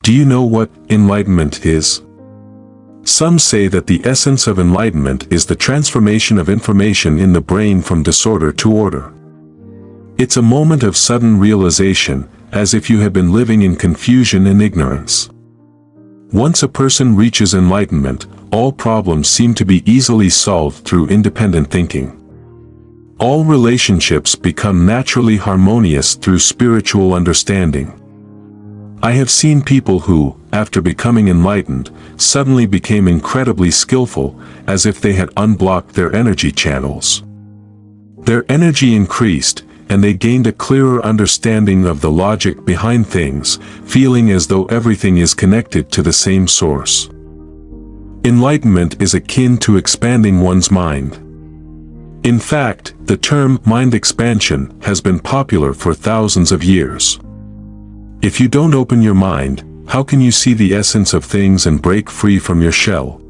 Do you know what enlightenment is? Some say that the essence of enlightenment is the transformation of information in the brain from disorder to order. It's a moment of sudden realization, as if you had been living in confusion and ignorance. Once a person reaches enlightenment, all problems seem to be easily solved through independent thinking. All relationships become naturally harmonious through spiritual understanding. I have seen people who, after becoming enlightened, suddenly became incredibly skillful, as if they had unblocked their energy channels. Their energy increased, and they gained a clearer understanding of the logic behind things, feeling as though everything is connected to the same source. Enlightenment is akin to expanding one's mind. In fact, the term mind expansion has been popular for thousands of years. If you don't open your mind, how can you see the essence of things and break free from your shell?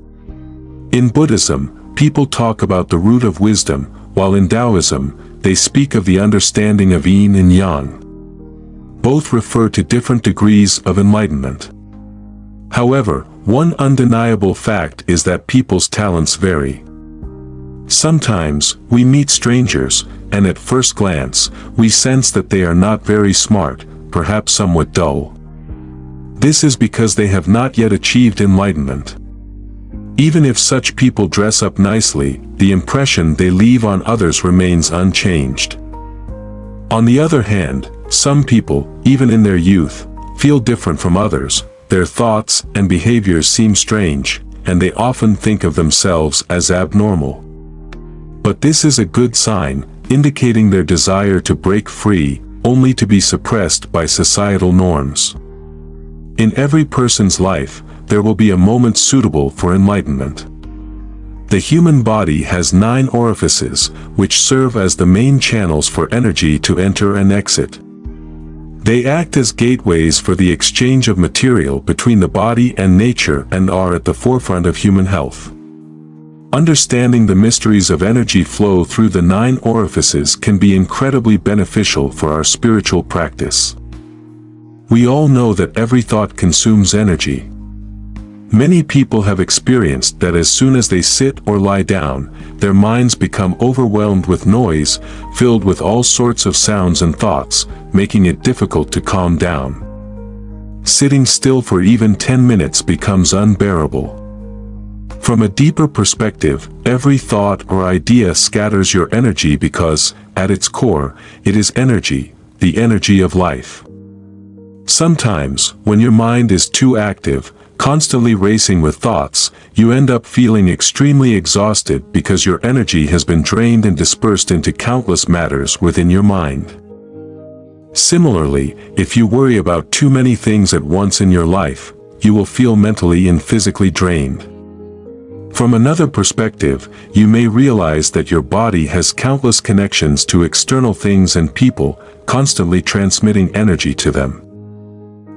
In Buddhism, people talk about the root of wisdom, while in Taoism, they speak of the understanding of yin and yang. Both refer to different degrees of enlightenment. However, one undeniable fact is that people's talents vary. Sometimes, we meet strangers, and at first glance, we sense that they are not very smart, perhaps somewhat dull. This is because they have not yet achieved enlightenment. Even if such people dress up nicely, the impression they leave on others remains unchanged. On the other hand, some people, even in their youth, feel different from others. Their thoughts and behaviors seem strange, and they often think of themselves as abnormal. But this is a good sign, indicating their desire to break free, only to be suppressed by societal norms. In every person's life, there will be a moment suitable for enlightenment. The human body has 9 orifices, which serve as the main channels for energy to enter and exit. They act as gateways for the exchange of material between the body and nature and are at the forefront of human health. Understanding the mysteries of energy flow through the 9 orifices can be incredibly beneficial for our spiritual practice. We all know that every thought consumes energy. Many people have experienced that as soon as they sit or lie down, their minds become overwhelmed with noise, filled with all sorts of sounds and thoughts, making it difficult to calm down. Sitting still for even 10 minutes becomes unbearable. From a deeper perspective, every thought or idea scatters your energy because, at its core, it is energy, the energy of life. Sometimes, when your mind is too active, constantly racing with thoughts, you end up feeling extremely exhausted because your energy has been drained and dispersed into countless matters within your mind. Similarly, if you worry about too many things at once in your life, you will feel mentally and physically drained. From another perspective, you may realize that your body has countless connections to external things and people, constantly transmitting energy to them.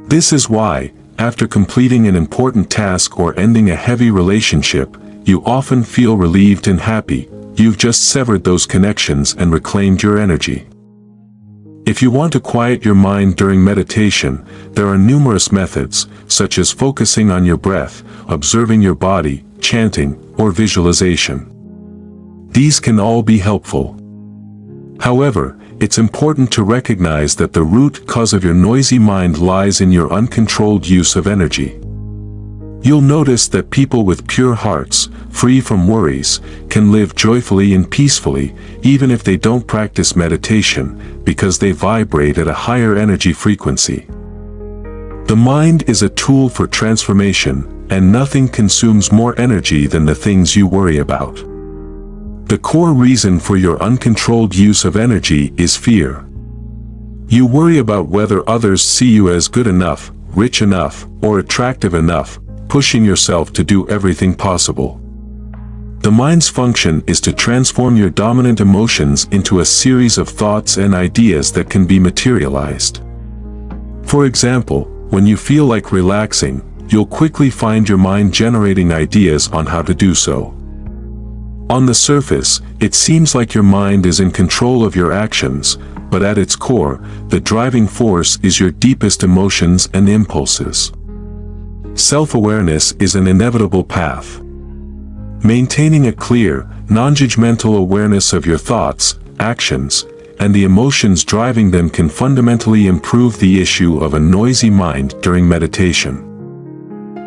This is why, after completing an important task or ending a heavy relationship, you often feel relieved and happy. You've just severed those connections and reclaimed your energy. If you want to quiet your mind during meditation, there are numerous methods, such as focusing on your breath, observing your body, chanting, or visualization. These can all be helpful. However, it's important to recognize that the root cause of your noisy mind lies in your uncontrolled use of energy. You'll notice that people with pure hearts, free from worries, can live joyfully and peacefully, even if they don't practice meditation, because they vibrate at a higher energy frequency. The mind is a tool for transformation, and nothing consumes more energy than the things you worry about. The core reason for your uncontrolled use of energy is fear. You worry about whether others see you as good enough, rich enough, or attractive enough, pushing yourself to do everything possible. The mind's function is to transform your dominant emotions into a series of thoughts and ideas that can be materialized. For example, when you feel like relaxing, you'll quickly find your mind generating ideas on how to do so. On the surface, it seems like your mind is in control of your actions, but at its core, the driving force is your deepest emotions and impulses. self-awareness is an inevitable path. Maintaining a clear, non-judgmental awareness of your thoughts, actions, and the emotions driving them can fundamentally improve the issue of a noisy mind during meditation.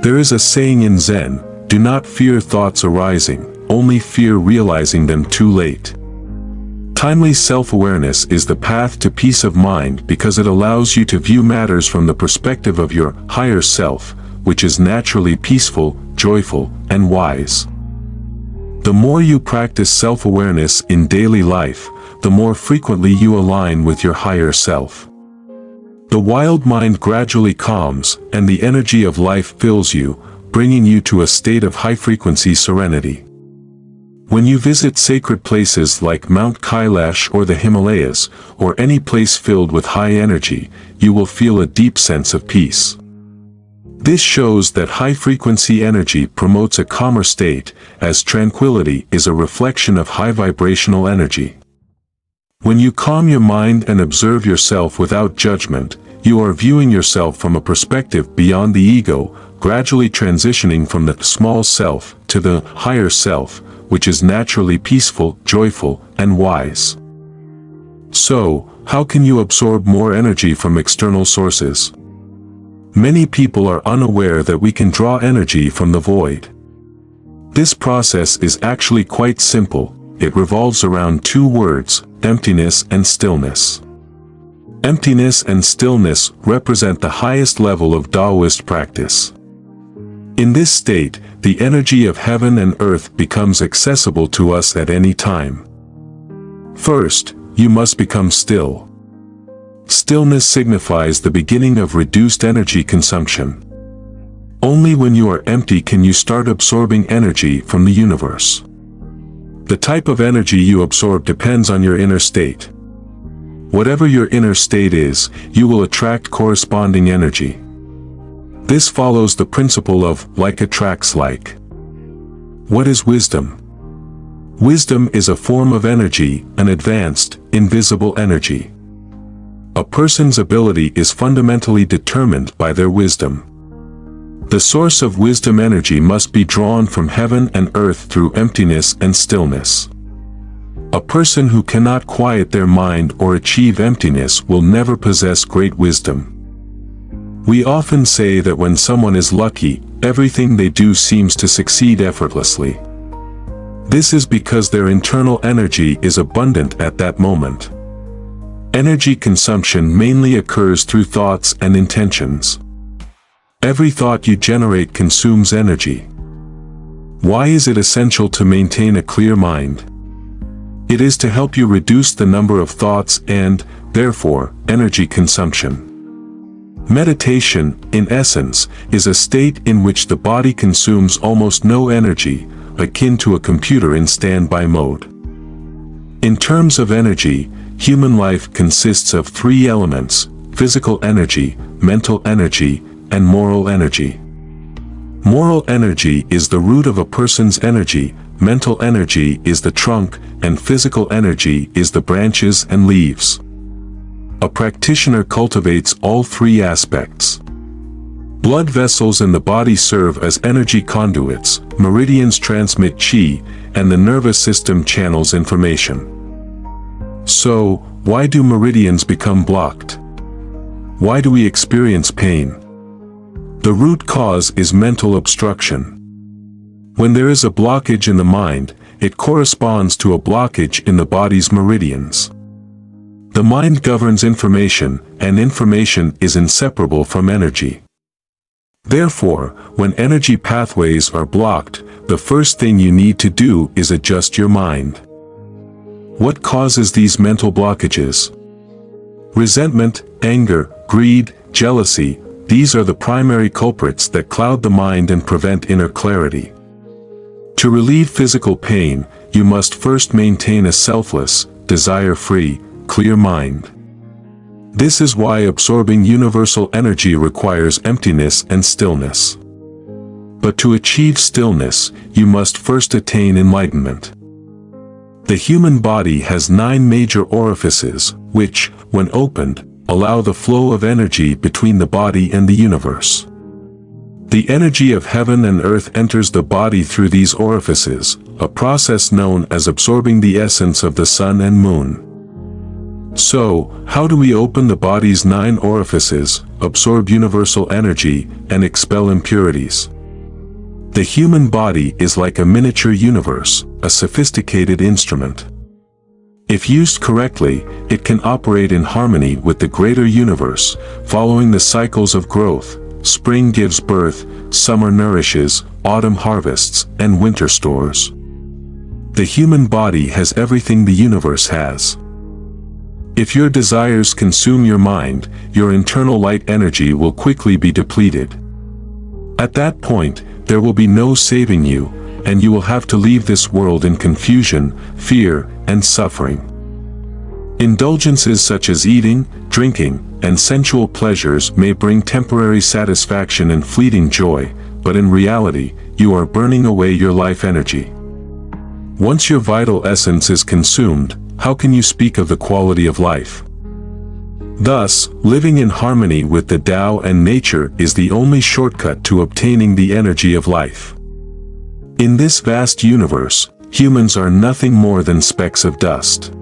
There is a saying in Zen, "Do not fear thoughts arising, only fear realizing them too late." Timely self-awareness is the path to peace of mind because it allows you to view matters from the perspective of your higher self, which is naturally peaceful, joyful, and wise. The more you practice self-awareness in daily life, the more frequently you align with your higher self. The wild mind gradually calms, and the energy of life fills you, bringing you to a state of high-frequency serenity. When you visit sacred places like Mount Kailash or the Himalayas, or any place filled with high energy, you will feel a deep sense of peace. This shows that high-frequency energy promotes a calmer state, as tranquility is a reflection of high vibrational energy. When you calm your mind and observe yourself without judgment, you are viewing yourself from a perspective beyond the ego, gradually transitioning from the small self to the higher self, which is naturally peaceful, joyful, and wise. So, how can you absorb more energy from external sources? Many people are unaware that we can draw energy from the void. This process is actually quite simple. It revolves around two words, emptiness and stillness. Emptiness and stillness represent the highest level of Taoist practice. In this state, the energy of heaven and earth becomes accessible to us at any time. First, you must become still. Stillness signifies the beginning of reduced energy consumption. Only when you are empty can you start absorbing energy from the universe. The type of energy you absorb depends on your inner state. Whatever your inner state is, you will attract corresponding energy. This follows the principle of like attracts like. What is wisdom? Wisdom is a form of energy, an advanced, invisible energy. A person's ability is fundamentally determined by their wisdom. The source of wisdom energy must be drawn from heaven and earth through emptiness and stillness. A person who cannot quiet their mind or achieve emptiness will never possess great wisdom. We often say that when someone is lucky, everything they do seems to succeed effortlessly. This is because their internal energy is abundant at that moment. Energy consumption mainly occurs through thoughts and intentions. Every thought you generate consumes energy. Why is it essential to maintain a clear mind? It is to help you reduce the number of thoughts and, therefore, energy consumption. Meditation, in essence, is a state in which the body consumes almost no energy, akin to a computer in standby mode. In terms of energy, human life consists of three elements: physical energy, mental energy, and moral energy. Moral energy is the root of a person's energy, mental energy is the trunk, and physical energy is the branches and leaves. A practitioner cultivates all three aspects. Blood vessels in the body serve as energy conduits, meridians transmit qi, and the nervous system channels information. So, why do meridians become blocked? Why do we experience pain? The root cause is mental obstruction. When there is a blockage in the mind, it corresponds to a blockage in the body's meridians. The mind governs information, and information is inseparable from energy. Therefore, when energy pathways are blocked, the first thing you need to do is adjust your mind. What causes these mental blockages? Resentment, anger, greed, jealousy, these are the primary culprits that cloud the mind and prevent inner clarity. To relieve physical pain, you must first maintain a selfless, desire-free, clear mind. This is why absorbing universal energy requires emptiness and stillness. But to achieve stillness, you must first attain enlightenment. The human body has 9 major orifices, which, when opened, allow the flow of energy between the body and the universe. The energy of heaven and earth enters the body through these orifices, a process known as absorbing the essence of the sun and moon. So, how do we open the body's 9 orifices, absorb universal energy, and expel impurities? The human body is like a miniature universe, a sophisticated instrument. If used correctly, it can operate in harmony with the greater universe, following the cycles of growth. Spring gives birth, summer nourishes, autumn harvests, and winter stores. The human body has everything the universe has. If your desires consume your mind, your internal light energy will quickly be depleted. At that point, there will be no saving you, and you will have to leave this world in confusion, fear, and suffering. Indulgences such as eating, drinking, and sensual pleasures may bring temporary satisfaction and fleeting joy, but in reality, you are burning away your life energy. Once your vital essence is consumed, how can you speak of the quality of life? Thus, living in harmony with the Tao and nature is the only shortcut to obtaining the energy of life. In this vast universe, humans are nothing more than specks of dust.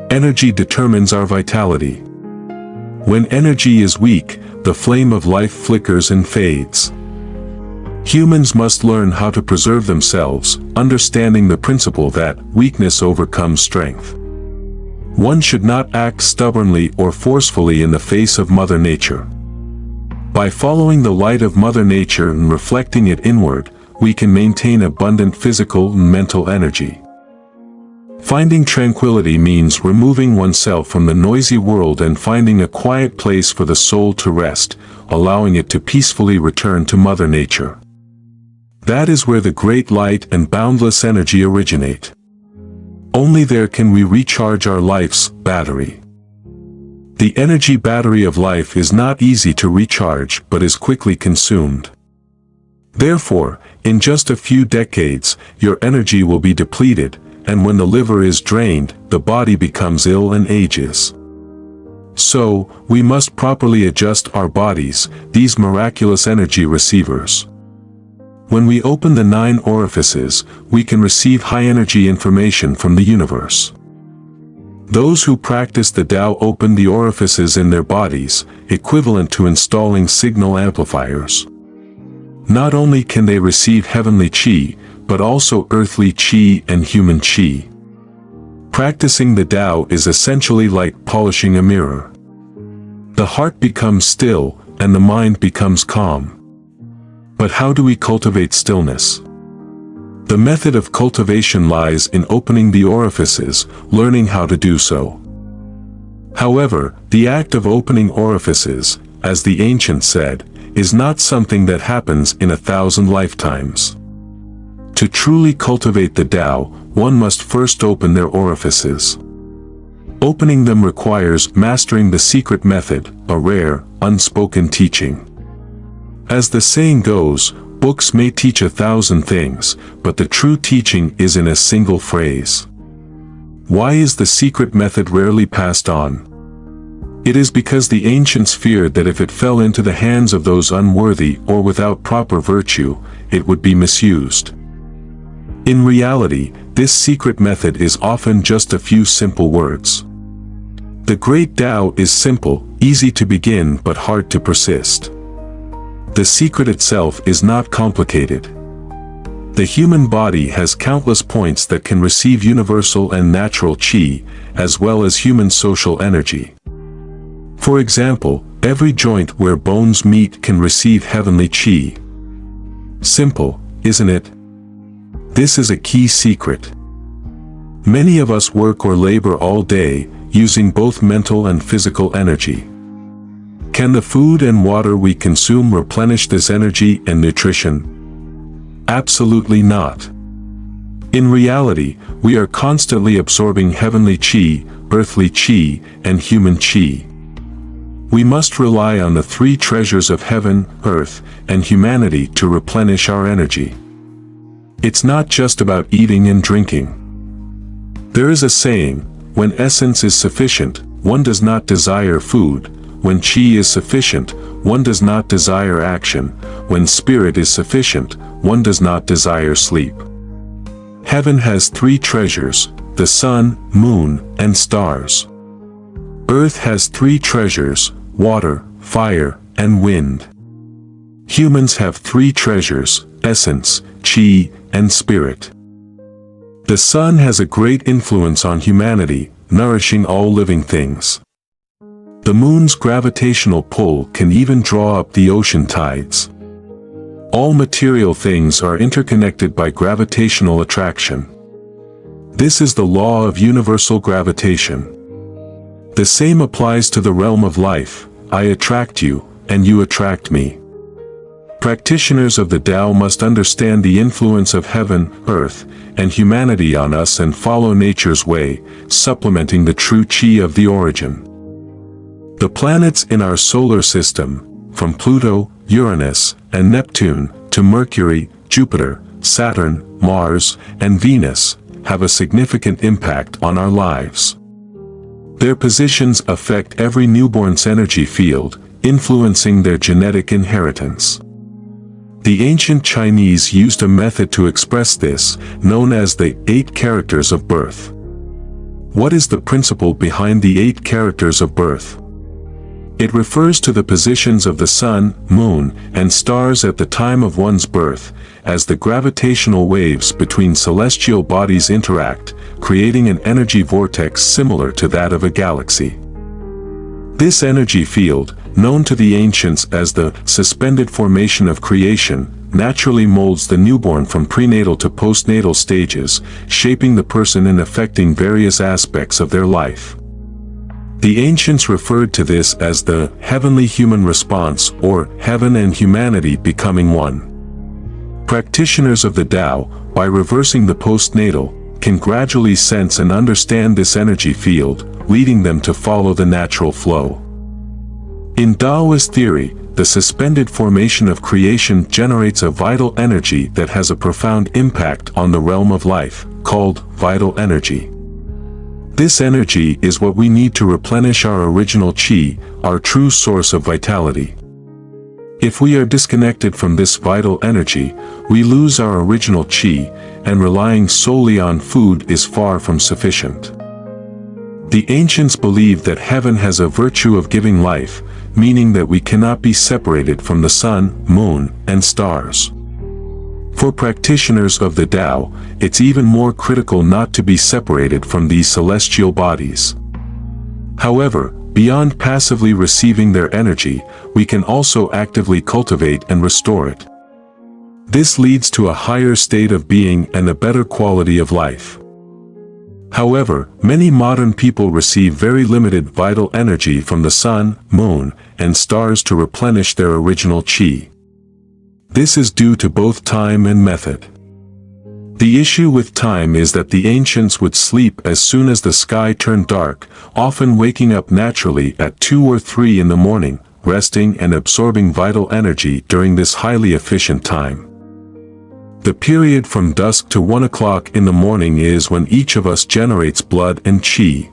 Energy determines our vitality. When energy is weak, the flame of life flickers and fades. Humans must learn how to preserve themselves, understanding the principle that weakness overcomes strength. One should not act stubbornly or forcefully in the face of Mother Nature. By following the light of Mother Nature and reflecting it inward, we can maintain abundant physical and mental energy. Finding tranquility means removing oneself from the noisy world and finding a quiet place for the soul to rest, allowing it to peacefully return to Mother Nature. That is where the great light and boundless energy originate. Only there can we recharge our life's battery. The energy battery of life is not easy to recharge but is quickly consumed. Therefore, in just a few decades, your energy will be depleted, and when the liver is drained, the body becomes ill and ages. So, we must properly adjust our bodies, these miraculous energy receivers. When we open the 9 orifices, we can receive high-energy information from the universe. Those who practice the Tao open the orifices in their bodies, equivalent to installing signal amplifiers. Not only can they receive heavenly qi, but also earthly qi and human qi. Practicing the Tao is essentially like polishing a mirror. The heart becomes still, and the mind becomes calm. But how do we cultivate stillness? The method of cultivation lies in opening the orifices, learning how to do so. However, the act of opening orifices, as the ancients said, is not something that happens in 1,000 lifetimes. To truly cultivate the Tao, one must first open their orifices. Opening them requires mastering the secret method, a rare, unspoken teaching. As the saying goes, books may teach 1,000 things, but the true teaching is in a single phrase. Why is the secret method rarely passed on? It is because the ancients feared that if it fell into the hands of those unworthy or without proper virtue, it would be misused. In reality, this secret method is often just a few simple words. The great Tao is simple, easy to begin but hard to persist. The secret itself is not complicated. The human body has countless points that can receive universal and natural qi, as well as human social energy. For example, every joint where bones meet can receive heavenly qi. Simple, isn't it? This is a key secret. Many of us work or labor all day, using both mental and physical energy. Can the food and water we consume replenish this energy and nutrition? Absolutely not. In reality, we are constantly absorbing heavenly qi, earthly qi, and human qi. We must rely on the 3 treasures of heaven, earth, and humanity to replenish our energy. It's not just about eating and drinking. There is a saying, when essence is sufficient, one does not desire food. When qi is sufficient, one does not desire action. When spirit is sufficient, one does not desire sleep. Heaven has three treasures: the sun, moon, and stars. Earth has three treasures: water, fire, and wind. Humans have three treasures: essence, chi, and spirit. The sun has a great influence on humanity, nourishing all living things. The moon's gravitational pull can even draw up the ocean tides. All material things are interconnected by gravitational attraction. This is the law of universal gravitation. The same applies to the realm of life: I attract you, and you attract me. Practitioners of the Tao must understand the influence of heaven, earth, and humanity on us and follow nature's way, supplementing the true chi of the origin. The planets in our solar system, from Pluto, Uranus, and Neptune, to Mercury, Jupiter, Saturn, Mars, and Venus, have a significant impact on our lives. Their positions affect every newborn's energy field, influencing their genetic inheritance. The ancient Chinese used a method to express this, known as the 8 characters of birth. What is the principle behind the 8 characters of birth? It refers to the positions of the sun, moon, and stars at the time of one's birth, as the gravitational waves between celestial bodies interact, creating an energy vortex similar to that of a galaxy. This energy field, known to the ancients as the suspended formation of creation, naturally molds the newborn from prenatal to postnatal stages, shaping the person and affecting various aspects of their life. The ancients referred to this as the heavenly human response, or heaven and humanity becoming one. Practitioners of the Tao, by reversing the postnatal, can gradually sense and understand this energy field, leading them to follow the natural flow. In Taoist theory, the suspended formation of creation generates a vital energy that has a profound impact on the realm of life, called vital energy. This energy is what we need to replenish our original chi, our true source of vitality. If we are disconnected from this vital energy, we lose our original chi, and relying solely on food is far from sufficient. The ancients believed that heaven has a virtue of giving life, meaning that we cannot be separated from the sun, moon, and stars. For practitioners of the Tao, it's even more critical not to be separated from these celestial bodies. However, beyond passively receiving their energy, we can also actively cultivate and restore it. This leads to a higher state of being and a better quality of life. However, many modern people receive very limited vital energy from the sun, moon, and stars to replenish their original chi. This is due to both time and method. The issue with time is that the ancients would sleep as soon as the sky turned dark, often waking up naturally at 2 or 3 in the morning, resting and absorbing vital energy during this highly efficient time. The period from dusk to 1 o'clock in the morning is when each of us generates blood and chi.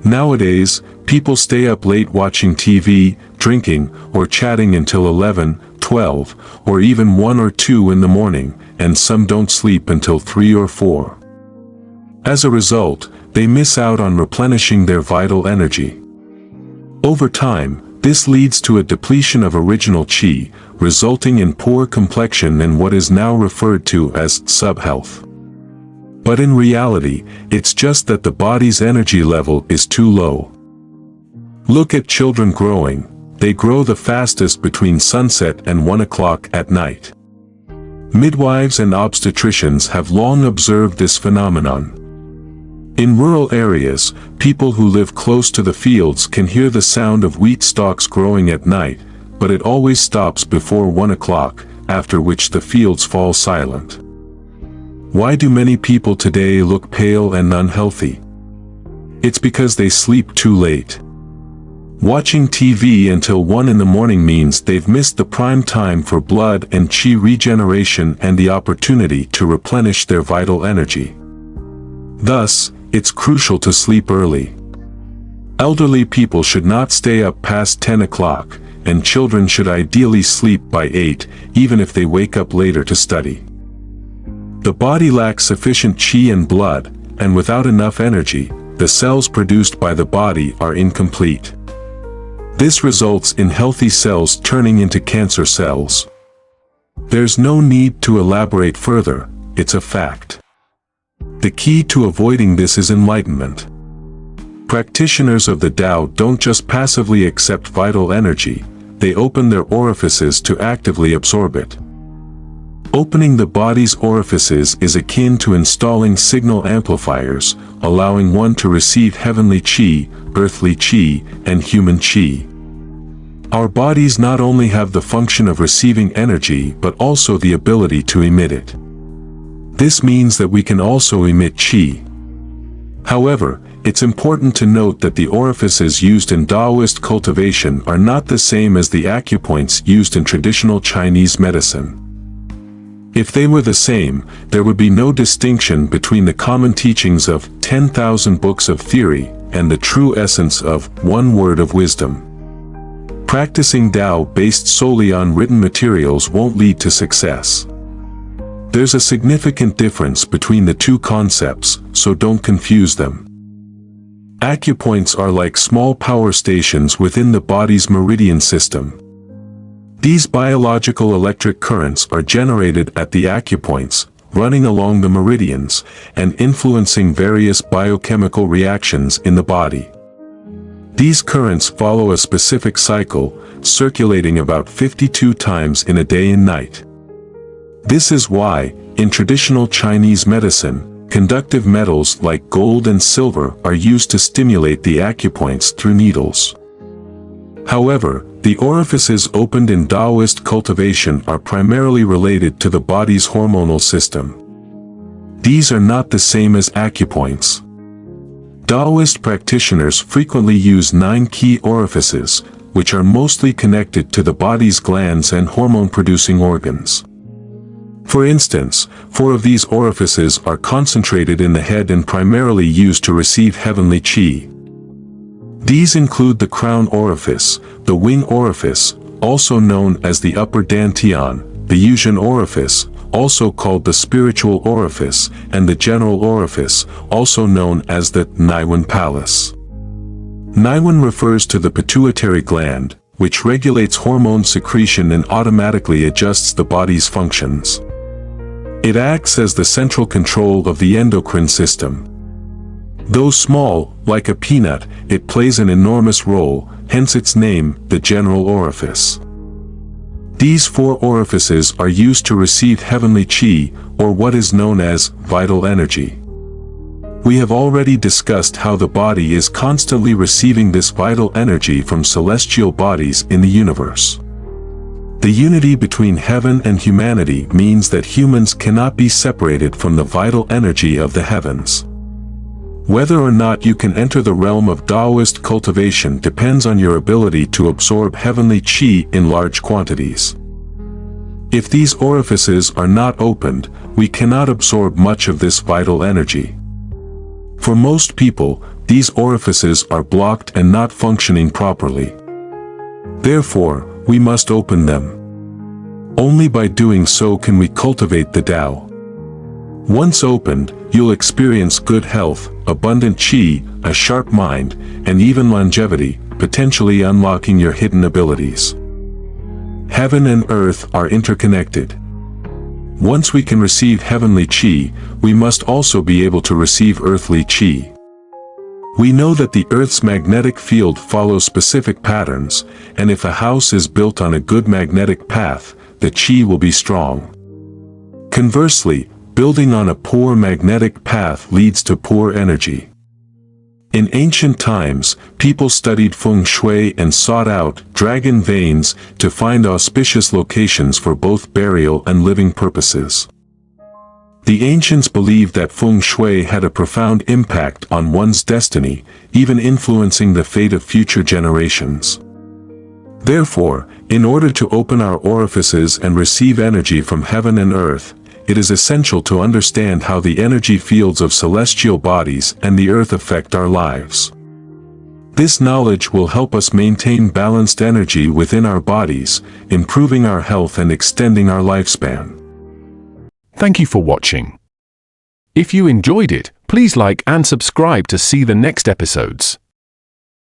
Nowadays, people stay up late watching TV, drinking, or chatting until 11, 12, or even 1 or 2 in the morning, and some don't sleep until 3 or 4. As a result, they miss out on replenishing their vital energy. Over time, this leads to a depletion of original chi, resulting in poor complexion and what is now referred to as subhealth. But in reality, it's just that the body's energy level is too low. Look at children growing. They grow the fastest between sunset and 1 o'clock at night. Midwives and obstetricians have long observed this phenomenon. In rural areas, people who live close to the fields can hear the sound of wheat stalks growing at night, but it always stops before 1 o'clock, after which the fields fall silent. Why do many people today look pale and unhealthy? It's because they sleep too late. Watching TV until 1 in the morning means they've missed the prime time for blood and chi regeneration and the opportunity to replenish their vital energy. Thus, it's crucial to sleep early. Elderly people should not stay up past 10 o'clock, and children should ideally sleep by 8, even if they wake up later to study. The body lacks sufficient qi and blood, and without enough energy, the cells produced by the body are incomplete. This results in healthy cells turning into cancer cells. There's no need to elaborate further, it's a fact. The key to avoiding this is enlightenment. Practitioners of the Tao don't just passively accept vital energy, they open their orifices to actively absorb it. Opening the body's orifices is akin to installing signal amplifiers, allowing one to receive heavenly qi, earthly qi, and human qi. Our bodies not only have the function of receiving energy but also the ability to emit it. This means that we can also emit qi. However, it's important to note that the orifices used in Taoist cultivation are not the same as the acupoints used in traditional Chinese medicine. If they were the same, there would be no distinction between the common teachings of 10,000 books of theory and the true essence of one word of wisdom. Practicing Tao based solely on written materials won't lead to success. There's a significant difference between the two concepts, so don't confuse them. Acupoints are like small power stations within the body's meridian system. These biological electric currents are generated at the acupoints, running along the meridians, and influencing various biochemical reactions in the body. These currents follow a specific cycle, circulating about 52 times in a day and night. This is why, in traditional Chinese medicine, conductive metals like gold and silver are used to stimulate the acupoints through needles. However, the orifices opened in Taoist cultivation are primarily related to the body's hormonal system. These are not the same as acupoints. Taoist practitioners frequently use 9 key orifices, which are mostly connected to the body's glands and hormone-producing organs. For instance, 4 of these orifices are concentrated in the head and primarily used to receive heavenly qi. These include the crown orifice, the wing orifice, also known as the upper dantian, the Yuzhen orifice, also called the spiritual orifice, and the general orifice, also known as the Naiwen palace. Naiwen refers to the pituitary gland, which regulates hormone secretion and automatically adjusts the body's functions. It acts as the central control of the endocrine system. Though small, like a peanut, it plays an enormous role, hence its name, the general orifice. These 4 orifices are used to receive heavenly qi, or what is known as vital energy. We have already discussed how the body is constantly receiving this vital energy from celestial bodies in the universe. The unity between heaven and humanity means that humans cannot be separated from the vital energy of the heavens. Whether or not you can enter the realm of Taoist cultivation depends on your ability to absorb heavenly qi in large quantities. If these orifices are not opened, we cannot absorb much of this vital energy. For most people, these orifices are blocked and not functioning properly. Therefore, we must open them. Only by doing so can we cultivate the Tao. Once opened, you'll experience good health, abundant qi, a sharp mind, and even longevity, potentially unlocking your hidden abilities. Heaven and earth are interconnected. Once we can receive heavenly qi, we must also be able to receive earthly qi. We know that the Earth's magnetic field follows specific patterns, and if a house is built on a good magnetic path, the qi will be strong. Conversely, building on a poor magnetic path leads to poor energy. In ancient times, people studied feng shui and sought out dragon veins to find auspicious locations for both burial and living purposes. The ancients believed that feng shui had a profound impact on one's destiny, even influencing the fate of future generations. Therefore, in order to open our orifices and receive energy from heaven and earth, it is essential to understand how the energy fields of celestial bodies and the earth affect our lives. This knowledge will help us maintain balanced energy within our bodies, improving our health and extending our lifespan. Thank you for watching. If you enjoyed it, please like and subscribe to see the next episodes.